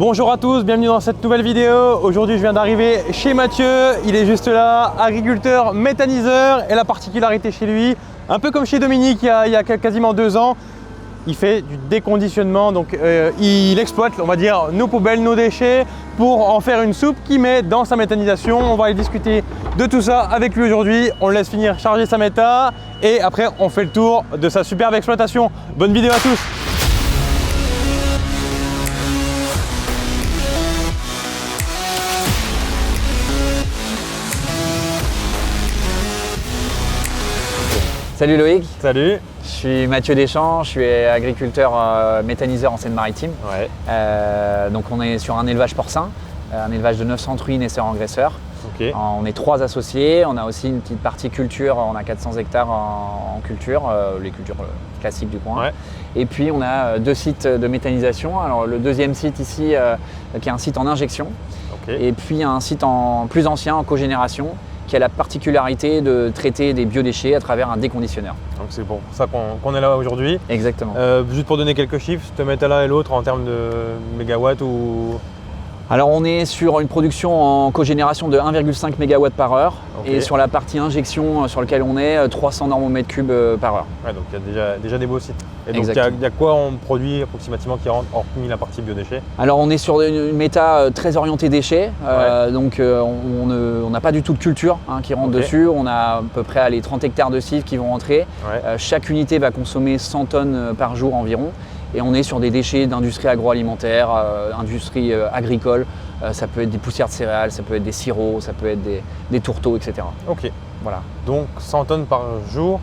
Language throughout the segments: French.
Bonjour à tous, bienvenue dans cette nouvelle vidéo. Aujourd'hui je viens d'arriver chez Mathieu, il est juste là, agriculteur méthaniseur. Et la particularité chez lui, un peu comme chez Dominique il y a quasiment 2 ans, il fait du déconditionnement, donc il exploite, on va dire, nos poubelles, nos déchets pour en faire une soupe qu'il met dans sa méthanisation. On va aller discuter de tout ça avec lui aujourd'hui. On le laisse finir charger sa méta et après on fait le tour de sa superbe exploitation. Bonne vidéo à tous. Salut Loïc. Salut. Je suis Mathieu Deschamps, je suis agriculteur méthaniseur en Seine-Maritime. Ouais. Donc on est sur un élevage porcin, un élevage de 900 truies naisseurs-engraisseurs. Okay. On est 3 associés, on a aussi une petite partie culture, on a 400 hectares en culture, les cultures classiques du coin. Ouais. Et puis on a 2 sites de méthanisation. Alors le deuxième site ici qui est un site en injection. Okay. Et puis un site plus ancien en cogénération, qui a la particularité de traiter des biodéchets à travers un déconditionneur. Donc c'est pour ça qu'on est là aujourd'hui. Exactement. Juste pour donner quelques chiffres, te mettre l'un et l'autre en termes de mégawatts ou… Alors on est sur une production en cogénération de 1,5 MW par heure. Okay. Et sur la partie injection sur laquelle on est, 300 normomètres cubes par heure. Ouais, donc il y a déjà des beaux sites. Et donc il y a quoi on produit approximativement qui rentre hormis la partie biodéchets? Alors on est sur une méta très orientée déchets, donc on n'a pas du tout de culture qui rentre dessus. On a à peu près les 30 hectares de cives qui vont rentrer. Chaque unité va consommer 100 tonnes par jour environ. Et on est sur des déchets d'industrie agroalimentaire, industrie agricole. Ça peut être des poussières de céréales, ça peut être des sirops, ça peut être des tourteaux, etc. Ok. Voilà. Donc 100 tonnes par jour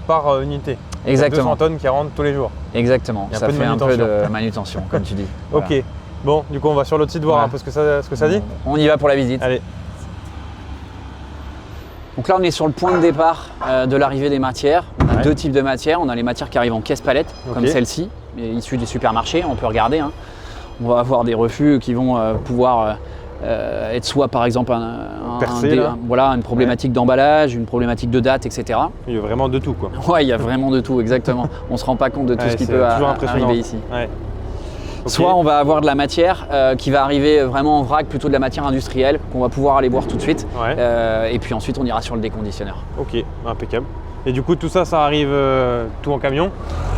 par unité. Exactement. 200 tonnes qui rentrent tous les jours. Exactement. Ça fait un peu de manutention, comme tu dis. Voilà. Ok. Bon, du coup, on va sur l'autre site voir un peu ce que ça dit. On y va pour la visite. Allez. Donc là, on est sur le point de départ de l'arrivée des matières. On a 2 types de matières. On a les matières qui arrivent en caisse palette, comme celle-ci, issues des supermarchés. On peut regarder. On va avoir des refus qui vont pouvoir être soit par exemple une problématique d'emballage, une problématique de date, etc. Il y a vraiment de tout, quoi. Ouais, il y a vraiment de tout, exactement. On ne se rend pas compte de tout ce qui peut arriver ici. Ouais. Okay. Soit on va avoir de la matière qui va arriver vraiment en vrac, plutôt de la matière industrielle, qu'on va pouvoir aller voir tout de suite. Et puis ensuite, on ira sur le déconditionneur. Ok, impeccable. Et du coup, tout ça, ça arrive tout en camion?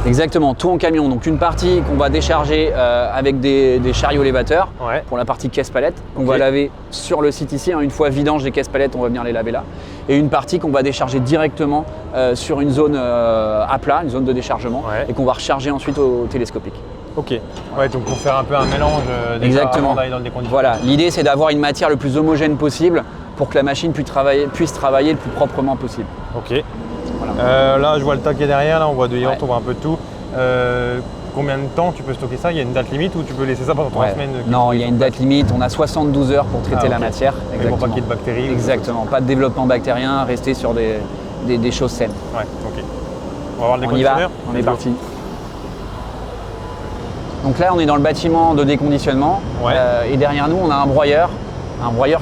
Exactement, tout en camion. Donc une partie qu'on va décharger avec des chariots élévateurs pour la partie caisse palette, qu'on va laver sur le site ici. Une fois vidange des caisses palettes, on va venir les laver là. Et une partie qu'on va décharger directement sur une zone à plat, une zone de déchargement, et qu'on va recharger ensuite au télescopique. Ok, donc pour faire un peu un mélange exactement. D'aller dans le déconditionnement. Voilà, l'idée c'est d'avoir une matière le plus homogène possible pour que la machine puisse travailler le plus proprement possible. Ok. Voilà. Là, je vois le tas qui est derrière, là, on voit de yaourt, on voit un peu de tout. Combien de temps tu peux stocker ça? Il y a une date limite ou tu peux laisser ça pendant 3 semaines? Non, il y a une date limite. On a 72 heures pour traiter la matière. Exactement. Pour pas qu'il y ait de bactéries. Exactement, pas de développement bactérien, rester sur des choses saines. Ouais, ok. On va voir le déconditionneur. On est parti. Donc là, on est dans le bâtiment de déconditionnement et derrière nous, on a un broyeur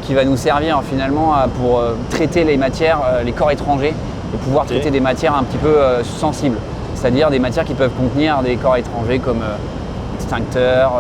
qui va nous servir finalement pour traiter les matières, les corps étrangers et pouvoir traiter des matières un petit peu sensibles, c'est-à-dire des matières qui peuvent contenir des corps étrangers comme extincteurs,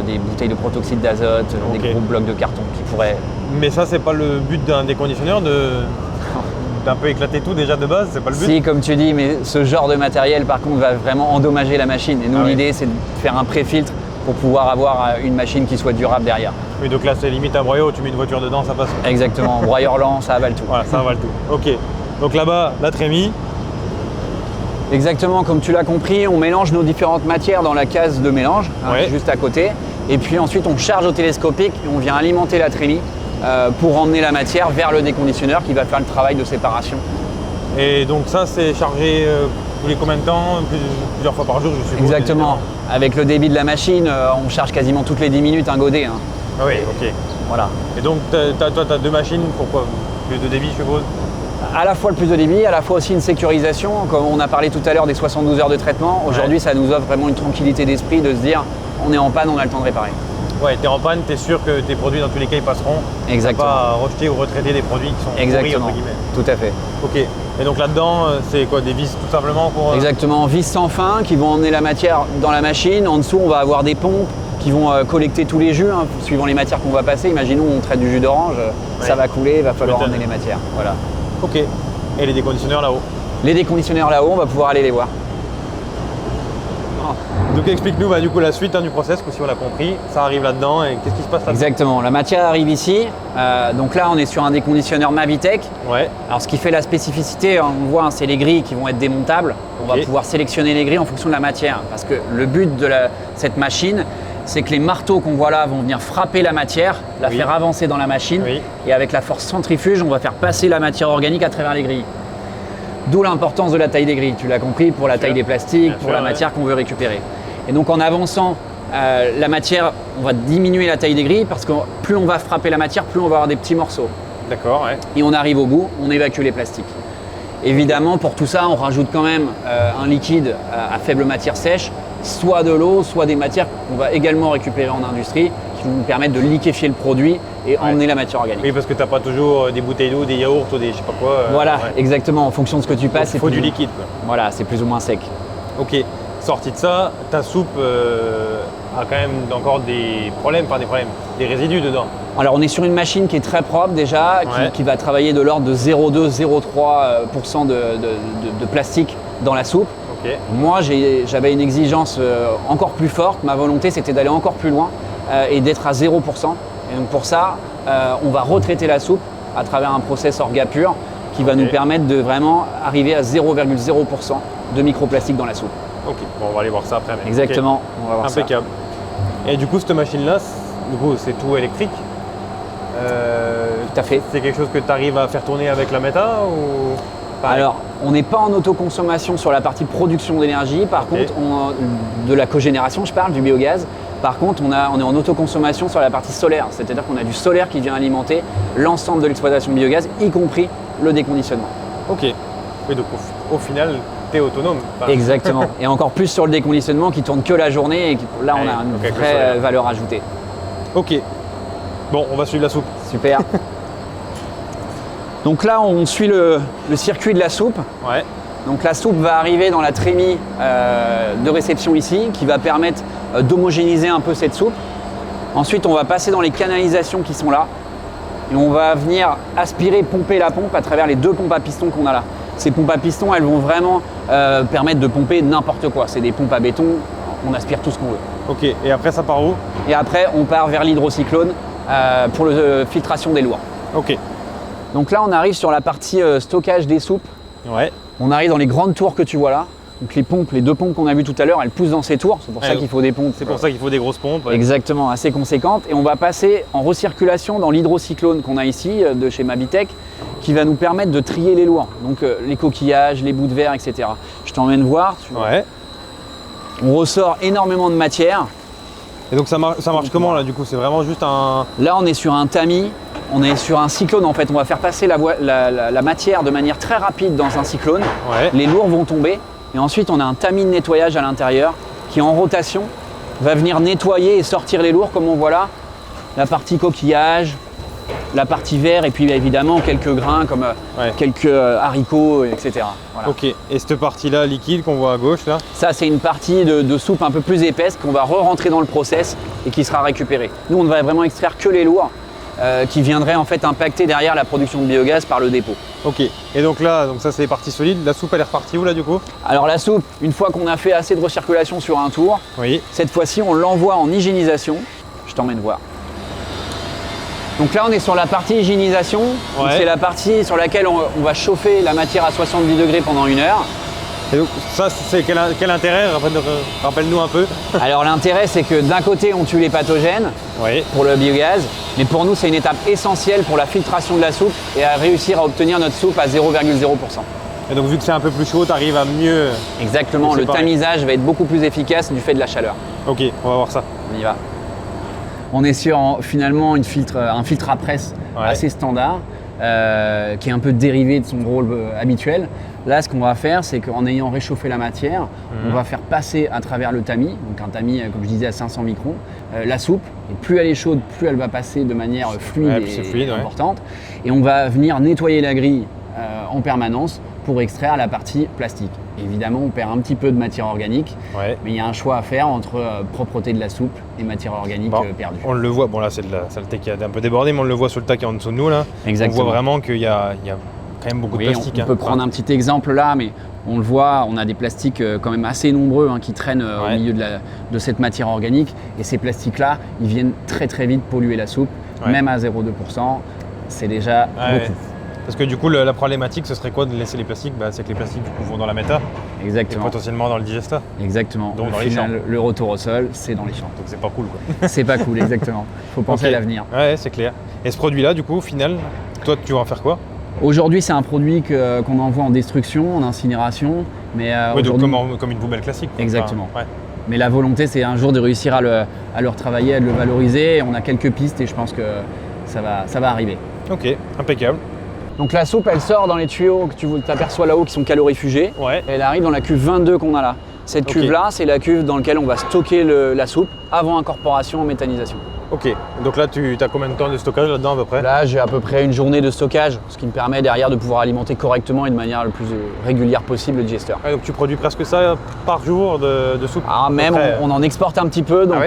des bouteilles de protoxyde d'azote, des gros blocs de carton qui pourraient… Mais ça, c'est pas le but d'un déconditionneur d'un peu éclater tout déjà de base, c'est pas le but? Si, comme tu dis, mais ce genre de matériel par contre va vraiment endommager la machine. Et nous, l'idée c'est de faire un pré-filtre pour pouvoir avoir une machine qui soit durable derrière. Oui, donc là c'est limite un broyeur, tu mets une voiture dedans, ça passe. Exactement, broyeur lent, ça avale tout. Voilà, ça avale tout. Ok, donc là-bas, la trémie. Exactement, comme tu l'as compris, on mélange nos différentes matières dans la case de mélange, juste à côté. Et puis ensuite on charge au télescopique et on vient alimenter la trémie pour emmener la matière vers le déconditionneur qui va faire le travail de séparation. Et donc ça c'est chargé tous les combien de temps? Plusieurs fois par jour, je suppose. Exactement. Avec le débit de la machine, on charge quasiment toutes les 10 minutes un godet. Ah oui, ok. Voilà. Et donc toi tu as 2 machines, pourquoi plus de débit je suppose? À la fois le plus de débit, à la fois aussi une sécurisation. Comme on a parlé tout à l'heure des 72 heures de traitement, aujourd'hui ça nous offre vraiment une tranquillité d'esprit de se dire on est en panne, on a le temps de réparer. Ouais, t'es en panne, t'es sûr que tes produits dans tous les cas ils passeront. Exactement. Pas rejeter ou retraiter des produits qui sont pourris entre guillemets. Tout à fait. Ok. Et donc là-dedans, c'est quoi, des vis tout simplement pour… Exactement, vis sans fin qui vont emmener la matière dans la machine. En dessous, on va avoir des pompes qui vont collecter tous les jus, hein, suivant les matières qu'on va passer. Imaginons on traite du jus d'orange, ça va couler, il va falloir emmener les matières. Voilà. Ok. Et les déconditionneurs là-haut? Les déconditionneurs là-haut, on va pouvoir aller les voir. Donc explique-nous du coup la suite du process, si on l'a compris, ça arrive là-dedans et qu'est-ce qui se passe là-dedans? Exactement, la matière arrive ici. Donc là on est sur un déconditionneur Mavitec. Ouais. Alors ce qui fait la spécificité, on voit, c'est les grilles qui vont être démontables. On va pouvoir sélectionner les grilles en fonction de la matière. Parce que le but de cette machine, c'est que les marteaux qu'on voit là vont venir frapper la matière, la faire avancer dans la machine. Et avec la force centrifuge, on va faire passer la matière organique à travers les grilles. D'où l'importance de la taille des grilles, tu l'as compris, pour la taille des plastiques, pour la matière qu'on veut récupérer. Et donc en avançant la matière, on va diminuer la taille des grilles parce que plus on va frapper la matière, plus on va avoir des petits morceaux. D'accord, ouais. Et on arrive au bout, on évacue les plastiques. Évidemment, pour tout ça, on rajoute quand même un liquide à faible matière sèche, soit de l'eau, soit des matières qu'on va également récupérer en industrie, qui vont nous permettre de liquéfier le produit et emmener la matière organique. Oui, parce que tu n'as pas toujours des bouteilles d'eau, des yaourts ou des je sais pas quoi. Voilà, exactement, en fonction de ce que tu passes. Il faut du liquide, quoi. Voilà, c'est plus ou moins sec. Ok, sorti de ça, ta soupe a quand même encore des problèmes, des résidus dedans. Alors on est sur une machine qui est très propre déjà, qui va travailler de l'ordre de 0,2-0,3% de plastique dans la soupe. Okay. Moi j'avais une exigence encore plus forte, ma volonté c'était d'aller encore plus loin et d'être à 0%. Et donc pour ça, on va retraiter la soupe à travers un process orga pur qui va nous permettre de vraiment arriver à 0,0% de microplastique dans la soupe. Ok, bon, on va aller voir ça après. Exactement, on va voir ça. Impeccable. Et du coup, cette machine-là, c'est tout électrique. Tout à fait. C'est quelque chose que tu arrives à faire tourner avec la Meta ou... Alors, on n'est pas en autoconsommation sur la partie production d'énergie. Par contre, de la cogénération, je parle, du biogaz. Par contre, on est en autoconsommation sur la partie solaire. C'est-à-dire qu'on a du solaire qui vient alimenter l'ensemble de l'exploitation de biogaz, y compris le déconditionnement. Ok. Oui, donc au final, tu es autonome. Exactement. Et encore plus sur le déconditionnement qui tourne que la journée et là, on a une vraie valeur ajoutée. Ok. Bon, on va suivre la soupe. Super. Donc là, on suit le circuit de la soupe. Ouais. Donc la soupe va arriver dans la trémie de réception ici, qui va permettre d'homogénéiser un peu cette soupe. Ensuite, on va passer dans les canalisations qui sont là. Et on va venir aspirer, pomper la pompe à travers les 2 pompes à piston qu'on a là. Ces pompes à piston, elles vont vraiment permettre de pomper n'importe quoi. C'est des pompes à béton, on aspire tout ce qu'on veut. Ok, et après ça part où? Et après, on part vers l'hydrocyclone pour la filtration des lourds. Ok. Donc là, on arrive sur la partie stockage des soupes. Ouais. On arrive dans les grandes tours que tu vois là. Donc les pompes, les 2 pompes qu'on a vues tout à l'heure, elles poussent dans ces tours. C'est pour ça qu'il faut des pompes. C'est pour ça qu'il faut des grosses pompes. Ouais. Exactement, assez conséquentes. Et on va passer en recirculation dans l'hydrocyclone qu'on a ici, de chez Mavitec, qui va nous permettre de trier les lourds. Donc les coquillages, les bouts de verre, etc. Je t'emmène voir. Ouais. On ressort énormément de matière. Et donc ça marche comment là du coup? C'est vraiment juste un... Là on est sur un tamis, on est sur un cyclone en fait. On va faire passer la matière de manière très rapide dans un cyclone. Ouais. Les lourds vont tomber. Et ensuite on a un tamis de nettoyage à l'intérieur qui en rotation va venir nettoyer et sortir les lourds comme on voit là. La partie coquillage, la partie verre et puis évidemment quelques grains comme quelques haricots, etc. Voilà. Ok, et cette partie-là liquide qu'on voit à gauche là? Ça c'est une partie de soupe un peu plus épaisse qu'on va re-rentrer dans le process et qui sera récupérée. Nous on ne va vraiment extraire que les lourds qui viendraient en fait impacter derrière la production de biogaz par le dépôt. Ok, et donc là, ça c'est les parties solides. La soupe elle est repartie où là du coup? Alors la soupe, une fois qu'on a fait assez de recirculation sur un tour, cette fois-ci on l'envoie en hygiénisation. Je t'emmène voir. Donc là on est sur la partie hygiénisation, c'est la partie sur laquelle on va chauffer la matière à 70 degrés pendant 1 heure. Et donc ça c'est quel intérêt? Rappelle-nous un peu. Alors l'intérêt c'est que d'un côté on tue les pathogènes pour le biogaz, mais pour nous c'est une étape essentielle pour la filtration de la soupe et à réussir à obtenir notre soupe à 0,0%. Et donc vu que c'est un peu plus chaud, tu arrives à mieux... Exactement, le tamisage va être beaucoup plus efficace du fait de la chaleur. Ok, on va voir ça. On y va. On est sur finalement un filtre à presse assez standard qui est un peu dérivé de son rôle habituel. Là, ce qu'on va faire, c'est qu'en ayant réchauffé la matière, on va faire passer à travers le tamis, donc un tamis, comme je disais, à 500 microns, la soupe. Et plus elle est chaude, plus elle va passer de manière fluide et importante. Et on va venir nettoyer la grille en permanence pour extraire la partie plastique. Évidemment, on perd un petit peu de matière organique, mais il y a un choix à faire entre propreté de la soupe et matière organique perdue. On le voit, bon là c'est de la saleté qui a un peu débordé, mais on le voit sur le tas qui est en dessous de nous là. Exactement. On voit vraiment qu'il y a quand même beaucoup de plastique. On peut prendre un petit exemple là, mais on le voit, on a des plastiques quand même assez nombreux qui traînent au milieu de cette matière organique. Et ces plastiques-là, ils viennent très très vite polluer la soupe, même à 0,2%. C'est déjà beaucoup. Parce que du coup, la problématique, ce serait quoi de laisser les plastiques? C'est que les plastiques du coup, vont dans la méta. Exactement. Et potentiellement dans le digesta. Exactement. Donc dans les champs. Le retour au sol, c'est dans les champs. Donc c'est pas cool quoi. C'est pas cool, exactement. Il faut penser à l'avenir. Ouais, c'est clair. Et ce produit-là, du coup, au final, toi, tu vas en faire quoi? Aujourd'hui, c'est un produit qu'on envoie en destruction, en incinération. Mais donc comme une poubelle classique. Exactement. Mais la volonté, c'est un jour de réussir à le retravailler, à le valoriser. On a quelques pistes et je pense que ça va arriver. Ok, impeccable. Donc la soupe, elle sort dans les tuyaux que tu aperçois là-haut qui sont calorifugés. Elle arrive dans la cuve 22 qu'on a là. Cette cuve-là, c'est la cuve dans laquelle on va stocker la soupe avant incorporation en méthanisation. Ok, donc là tu as combien de temps de stockage là-dedans à peu près? Là j'ai à peu près une journée de stockage, ce qui me permet derrière de pouvoir alimenter correctement et de manière le plus régulière possible le digesteur. Donc tu produis presque ça par jour de soupe? Même on en exporte un petit peu, donc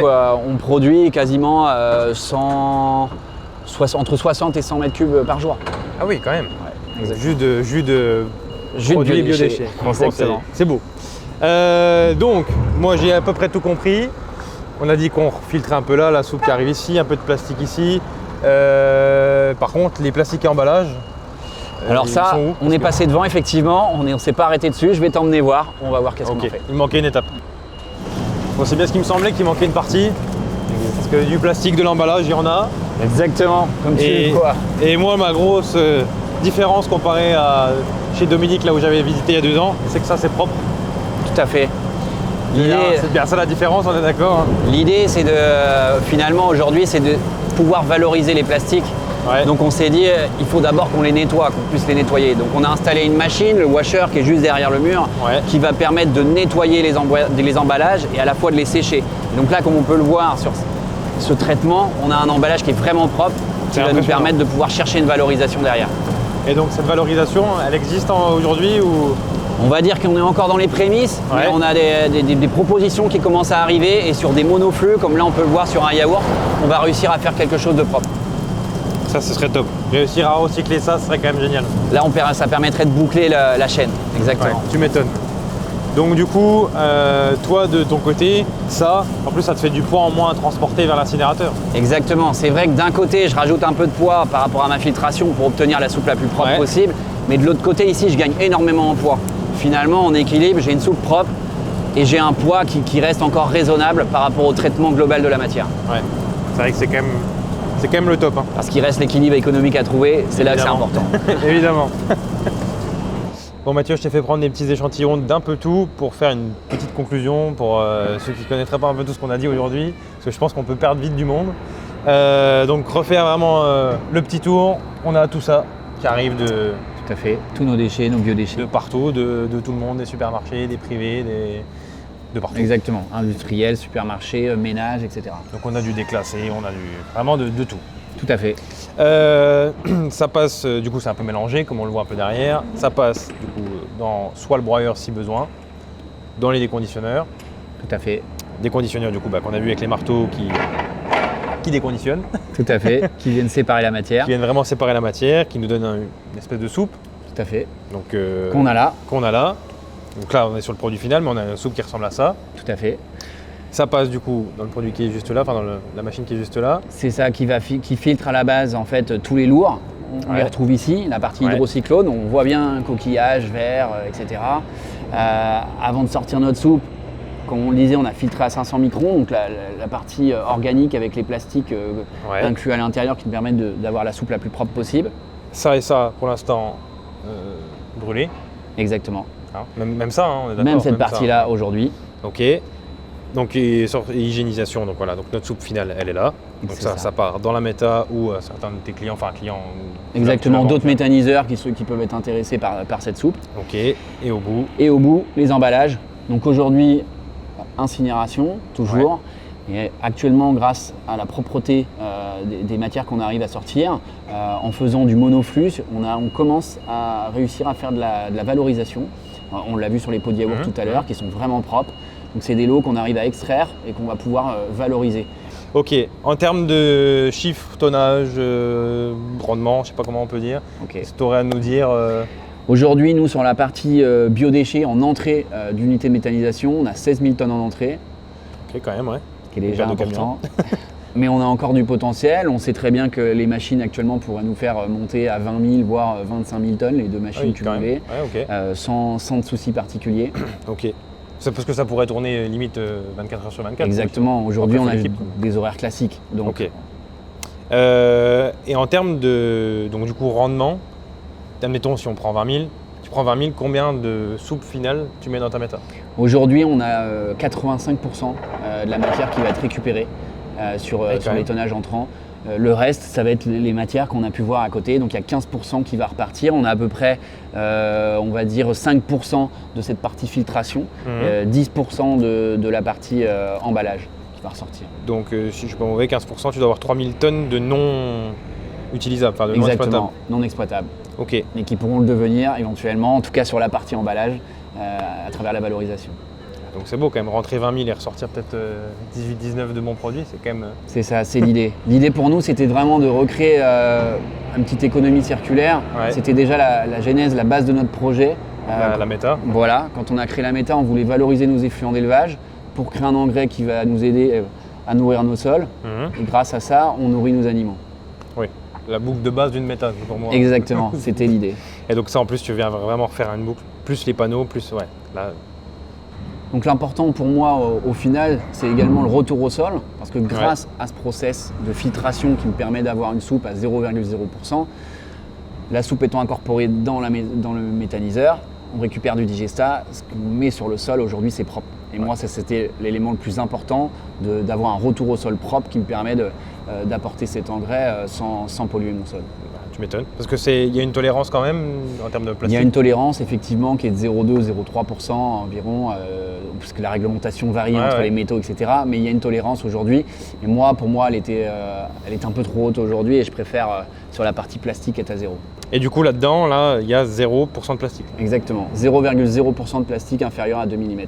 on produit quasiment entre 60 et 100 mètres cubes par jour. Ah oui quand même. Jus de produits biodéchets. Exactement. C'est beau. Donc moi j'ai à peu près tout compris. On a dit qu'on filtrait un peu là, la soupe qui arrive ici, un peu de plastique ici. Par contre, les plastiques et emballages, alors ça, sont où? on est passé devant effectivement, on ne s'est pas arrêté dessus, je vais t'emmener voir, on va voir qu'est-ce qu'on fait. Il manquait une étape. Bon, c'est bien ce qui me semblait qu'il manquait une partie, parce que du plastique, de l'emballage, il y en a. Exactement, comme tu le vois. Et moi, ma grosse différence comparée à chez Dominique, là où j'avais visité il y a 2 ans, c'est que ça, c'est propre. Tout à fait. C'est bien ça la différence, on est d'accord. L'idée, c'est finalement aujourd'hui, c'est de pouvoir valoriser les plastiques. Donc on s'est dit, il faut d'abord qu'on les nettoie, qu'on puisse les nettoyer. Donc on a installé une machine, le washer, qui est juste derrière le mur, qui va permettre de nettoyer les emballages et à la fois de les sécher. Donc là, comme on peut le voir sur ce traitement, on a un emballage qui est vraiment propre, qui va nous permettre de pouvoir chercher une valorisation derrière. Et donc cette valorisation, elle existe aujourd'hui ou... On va dire qu'on est encore dans les prémices, mais on a des propositions qui commencent à arriver et sur des monoflux, comme là on peut le voir sur un yaourt, on va réussir à faire quelque chose de propre. Ça, ce serait top. Réussir à recycler ça, ce serait quand même génial. Là, ça permettrait de boucler la chaîne, exactement. Tu m'étonnes. Donc du coup, toi de ton côté, ça, en plus ça te fait du poids en moins à transporter vers l'incinérateur. Exactement, c'est vrai que d'un côté, je rajoute un peu de poids par rapport à ma filtration pour obtenir la soupe la plus propre possible, mais de l'autre côté ici, je gagne énormément en poids. Finalement, en équilibre, j'ai une soupe propre et j'ai un poids qui reste encore raisonnable par rapport au traitement global de la matière. C'est vrai que c'est quand même le top. Parce qu'il reste l'équilibre économique à trouver, c'est là que c'est important. Évidemment. Bon Mathieu, je t'ai fait prendre des petits échantillons d'un peu tout pour faire une petite conclusion pour ceux qui ne connaîtraient pas un peu tout ce qu'on a dit aujourd'hui, parce que je pense qu'on peut perdre vite du monde. Donc refaire vraiment le petit tour, on a tout ça qui arrive de... Tout à fait, tous nos déchets, nos biodéchets. De partout, de tout le monde, des supermarchés, des privés, de partout. Exactement, industriels, supermarchés, ménages, etc. Donc on a du déclassé, on a vraiment de tout. Tout à fait. Ça passe, du coup c'est un peu mélangé comme on le voit un peu derrière. Ça passe du coup dans soit le broyeur si besoin, dans les déconditionneurs. Tout à fait. Déconditionneurs du coup qu'on a vu avec les marteaux qui déconditionnent. Tout à fait, qui viennent séparer la matière. Qui viennent vraiment séparer la matière, qui nous donnent une espèce de soupe. Tout à fait. Donc, qu'on a là. Donc là on est sur le produit final mais on a une soupe qui ressemble à ça. Tout à fait. Ça passe du coup dans le produit qui est juste là, enfin dans la machine qui est juste là. C'est ça qui filtre à la base en fait tous les lourds. On les retrouve ici, la partie hydrocyclone, on voit bien coquillage, verre, etc. Avant de sortir notre soupe, comme on le disait, on a filtré à 500 microns, donc la partie organique avec les plastiques inclus à l'intérieur qui nous permettent d'avoir la soupe la plus propre possible. Ça et ça, pour l'instant, brûlé. Exactement. Même ça, on est d'accord. Même cette partie-là aujourd'hui. Ok. Donc hygiénisation, donc voilà, donc notre soupe finale, elle est là. Donc ça part dans la méta ou certains de tes clients, Exactement, d'autres méthaniseurs qui peuvent être intéressés par cette soupe. Ok, et au bout? Et au bout, les emballages. Donc aujourd'hui, incinération, toujours. Et actuellement, grâce à la propreté des matières qu'on arrive à sortir, en faisant du monoflux, on commence à réussir à faire de la valorisation. On l'a vu sur les pots de yaourt tout à l'heure, qui sont vraiment propres. Donc c'est des lots qu'on arrive à extraire et qu'on va pouvoir valoriser. Ok, en termes de chiffres, tonnage, rendement, je ne sais pas comment on peut dire, si tu aurais à nous dire… Aujourd'hui, nous, sur la partie biodéchets, en entrée d'unité de méthanisation, on a 16 000 tonnes en entrée. Ok, quand même, ouais. Qui est déjà important. Mais on a encore du potentiel. On sait très bien que les machines actuellement pourraient nous faire monter à 20 000 voire 25 000 tonnes, les deux machines cumulées, sans souci particulier. Ok. C'est parce que ça pourrait tourner limite 24 heures sur 24. Exactement. Aujourd'hui, on a des horaires classiques. Donc. Ok. Et en termes de du coup, rendement, admettons si on prend 20 000, tu prends 20 000, combien de soupe finale tu mets dans ta méta? Aujourd'hui, on a 85% de la matière qui va être récupérée sur les tonnages entrants. Le reste, ça va être les matières qu'on a pu voir à côté. Donc il y a 15% qui va repartir. On a à peu près, on va dire, 5% de cette partie filtration, 10% de la partie emballage qui va ressortir. Donc si je ne suis pas mauvais, 15%, tu dois avoir 3000 tonnes de non utilisables, enfin de non exploitables. Exactement, non exploitables. Ok. Mais qui pourront le devenir éventuellement, en tout cas sur la partie emballage, à travers la valorisation. Donc c'est beau quand même, rentrer 20 000 et ressortir peut-être 18-19 de bons produits, c'est quand même… C'est ça, c'est l'idée. L'idée pour nous, c'était vraiment de recréer une petite économie circulaire. Ouais. C'était déjà la genèse, la base de notre projet. La méta. Voilà, quand on a créé la méta, on voulait valoriser nos effluents d'élevage pour créer un engrais qui va nous aider à nourrir nos sols. Et grâce à ça, on nourrit nos animaux. Oui, la boucle de base d'une méta pour moi. Exactement, c'était l'idée. Et donc ça en plus, tu viens vraiment refaire une boucle, plus les panneaux, plus… Ouais, là… Donc l'important pour moi au final, c'est également le retour au sol, parce que grâce à ce process de filtration qui me permet d'avoir une soupe à 0,0%, la soupe étant incorporée dans le méthaniseur, on récupère du digestat, ce qu'on met sur le sol aujourd'hui c'est propre. Et moi ça c'était l'élément le plus important, d'avoir un retour au sol propre qui me permet d'apporter cet engrais sans polluer mon sol. Tu m'étonnes. Parce qu'il y a une tolérance quand même en termes de plastique. Il y a une tolérance effectivement qui est de 0,2-0,3% environ, parce que la réglementation varie entre les métaux, etc. Mais il y a une tolérance aujourd'hui. Et pour moi, elle était un peu trop haute aujourd'hui et je préfère sur la partie plastique être à 0. Et du coup là-dedans, il y a 0% de plastique. Exactement. 0,0% de plastique inférieur à 2 mm.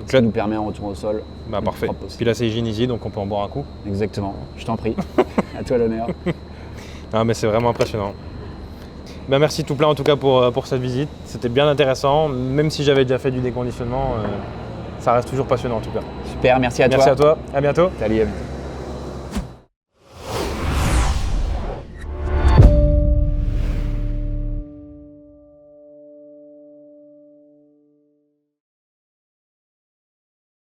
Ça nous permet un retour au sol. Parfait. Puis là c'est hygiénisé, donc on peut en boire un coup. Exactement. Je t'en prie. À toi l'honneur. Ah, mais c'est vraiment impressionnant. Merci tout plein en tout cas pour cette visite. C'était bien intéressant. Même si j'avais déjà fait du déconditionnement, ça reste toujours passionnant en tout cas. Super, merci à toi. Merci à toi. À bientôt. Salut.